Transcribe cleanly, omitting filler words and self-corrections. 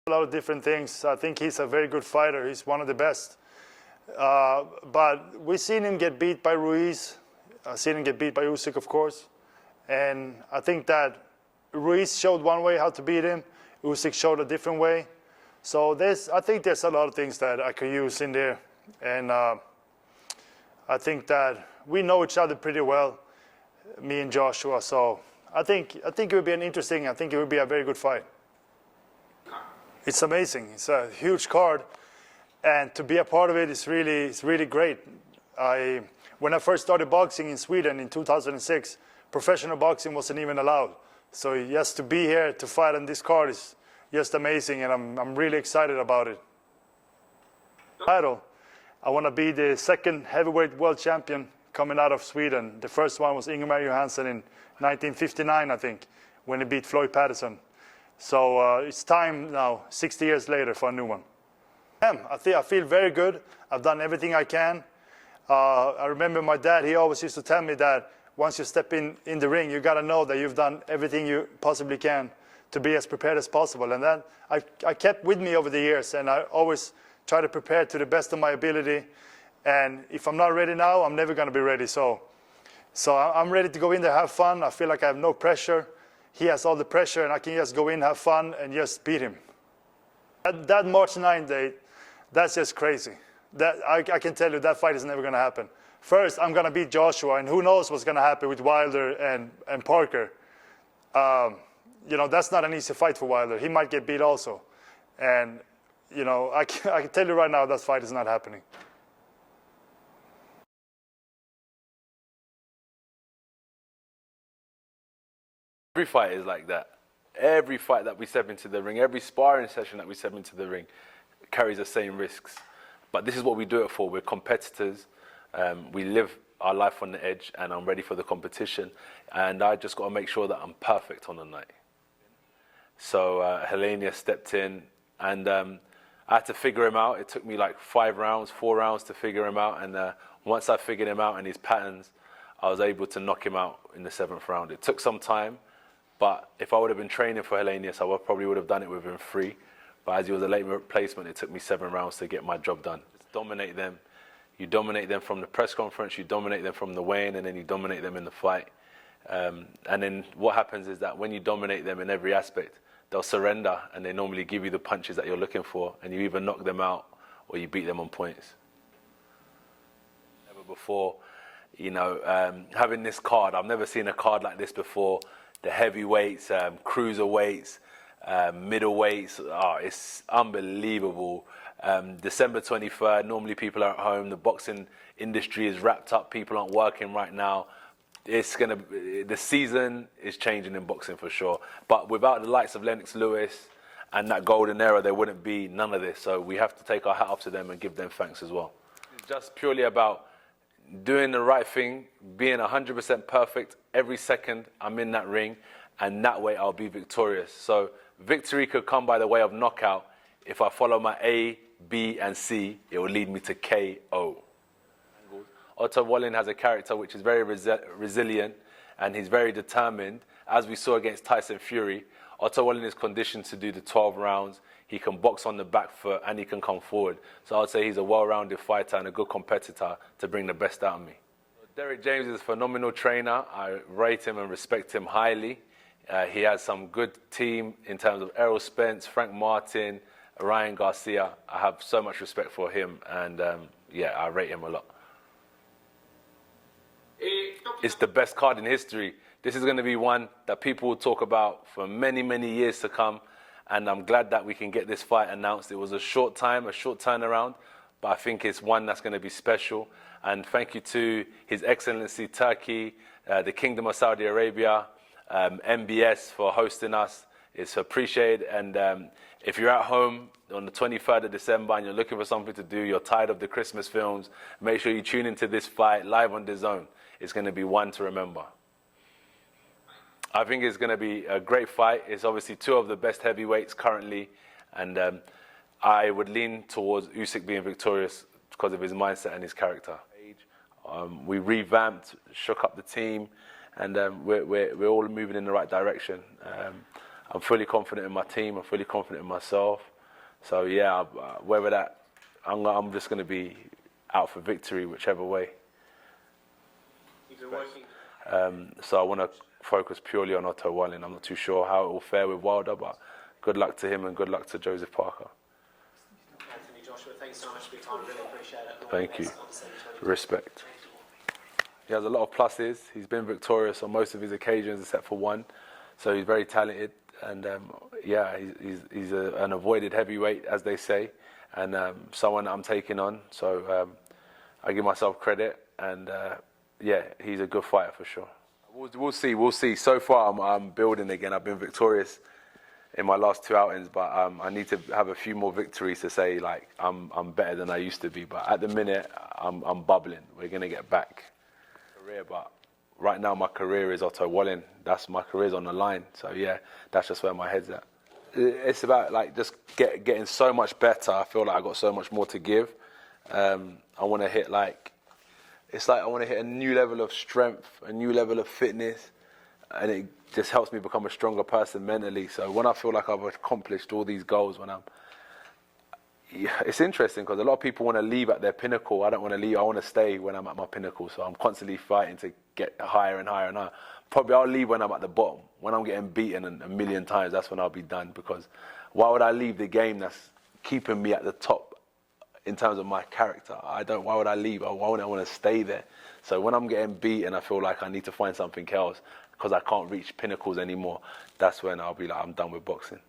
A lot of different things. I think he's a very good fighter. He's one of the best. But we've seen him get beat by Ruiz. I've seen him get beat by Usyk, of course. And I think that Ruiz showed one way how to beat him. Usyk showed a different way. So I think there's a lot of things that I could use in there. And I think that we know each other pretty well, me and Joshua. So I think it would be I think it would be a very good fight. It's amazing. It's a huge card. And to be a part of it is really great. When I first started boxing in Sweden in 2006, professional boxing wasn't even allowed. So just to be here to fight on this card is just amazing, and I'm really excited about it. Title, I want to be the second heavyweight world champion coming out of Sweden. The first one was Ingemar Johansson in 1959, I think, when he beat Floyd Patterson. So it's time now, 60 years later, for a new one. I feel very good. I've done everything I can. I remember my dad, he always used to tell me that once you step in the ring, you got to know that you've done everything you possibly can to be as prepared as possible. And that I kept with me over the years, and I always try to prepare to the best of my ability. And if I'm not ready now, I'm never going to be ready. So I'm ready to go in there, have fun. I feel like I have no pressure. He has all the pressure, and I can just go in, have fun, and just beat him. That March 9th date, that's just crazy. I can tell you that fight is never going to happen. First, I'm going to beat Joshua, and who knows what's going to happen with Wilder and Parker. You know, that's not an easy fight for Wilder. He might get beat also. And, you know, I can tell you right now that fight is not happening. Every fight is like that. Every fight that we step into the ring, every sparring session that we step into the ring carries the same risks. But this is what we do it for. We're competitors. We live our life on the edge, and I'm ready for the competition. And I just got to make sure that I'm perfect on the night. So Helenia stepped in, and I had to figure him out. It took me like 4 rounds to figure him out. And once I figured him out and his patterns, I was able to knock him out in the 7th round. It took some time, but if I would have been training for Helenius, I probably would have done it within 3. But as he was a late replacement, it took me 7 rounds to get my job done. Just dominate them. You dominate them from the press conference, you dominate them from the weigh-in, and then you dominate them in the fight. And then what happens is that when you dominate them in every aspect, they'll surrender, and they normally give you the punches that you're looking for, and you either knock them out or you beat them on points. Never before, you know, having this card, I've never seen a card like this before. The heavyweights, cruiserweights, middleweights, it's unbelievable. December 23rd, normally people are at home, the boxing industry is wrapped up, people aren't working right now. The season is changing in boxing for sure. But without the likes of Lennox Lewis and that golden era, there wouldn't be none of this. So we have to take our hat off to them and give them thanks as well. It's just purely about doing the right thing, being 100% perfect every second I'm in that ring, and that way I'll be victorious. So victory could come by the way of knockout. If I follow my A, B, and C, it will lead me to KO. Otto Wallin has a character which is very resilient, and he's very determined. As we saw against Tyson Fury, Otto Wallin is conditioned to do the 12 rounds. He can box on the back foot, and he can come forward. So I'd say he's a well-rounded fighter and a good competitor to bring the best out of me. Derek James is a phenomenal trainer. I rate him and respect him highly. He has some good team in terms of Errol Spence, Frank Martin, Ryan Garcia. I have so much respect for him, and yeah, I rate him a lot. It's the best card in history. This is going to be one that people will talk about for many, many years to come, and I'm glad that we can get this fight announced. It was a short time, a short turnaround, but I think it's one that's going to be special. And thank you to His Excellency Turkey, the Kingdom of Saudi Arabia, MBS for hosting us. It's appreciated. And if you're at home on the 23rd of December and you're looking for something to do, you're tired of the Christmas films, make sure you tune into this fight live on DAZN. It's going to be one to remember. I think it's going to be a great fight. It's obviously 2 of the best heavyweights currently, and I would lean towards Usyk being victorious because of his mindset and his character. We revamped, shook up the team, and we're all moving in the right direction. I'm fully confident in my team. I'm fully confident in myself. So yeah, whether that, I'm just going to be out for victory, whichever way. You've been working. So I want to focus purely on Otto Wallin. I'm not too sure how it will fare with Wilder, but good luck to him and good luck to Joseph Parker. Anthony, Joshua, thanks so much for your time. Really appreciate it. And all Thank the you. best on the 720. Respect. He has a lot of pluses. He's been victorious on most of his occasions except for one. So he's very talented. And yeah, he's an avoided heavyweight, as they say, and someone I'm taking on. So I give myself credit. And yeah, he's a good fighter for sure. We'll see. So far, I'm building again. I've been victorious in my last 2 outings, but I need to have a few more victories to say like I'm better than I used to be. But at the minute, I'm bubbling. We're gonna get back. Career, but right now my career is Otto Wallin. That's my career's on the line. So yeah, that's just where my head's at. It's about like just getting so much better. I feel like I got so much more to give. I want to hit I want to hit a new level of strength, a new level of fitness, and it just helps me become a stronger person mentally. So when I feel like I've accomplished all these goals, it's interesting because a lot of people want to leave at their pinnacle. I don't want to leave. I want to stay when I'm at my pinnacle. So I'm constantly fighting to get higher and higher and higher. Probably I'll leave when I'm at the bottom. When I'm getting beaten a million times, that's when I'll be done. Because why would I leave the game that's keeping me at the top in terms of my character? Why would I leave? Why would I want to stay there? So when I'm getting beaten, I feel like I need to find something else because I can't reach pinnacles anymore. That's when I'll be like, I'm done with boxing.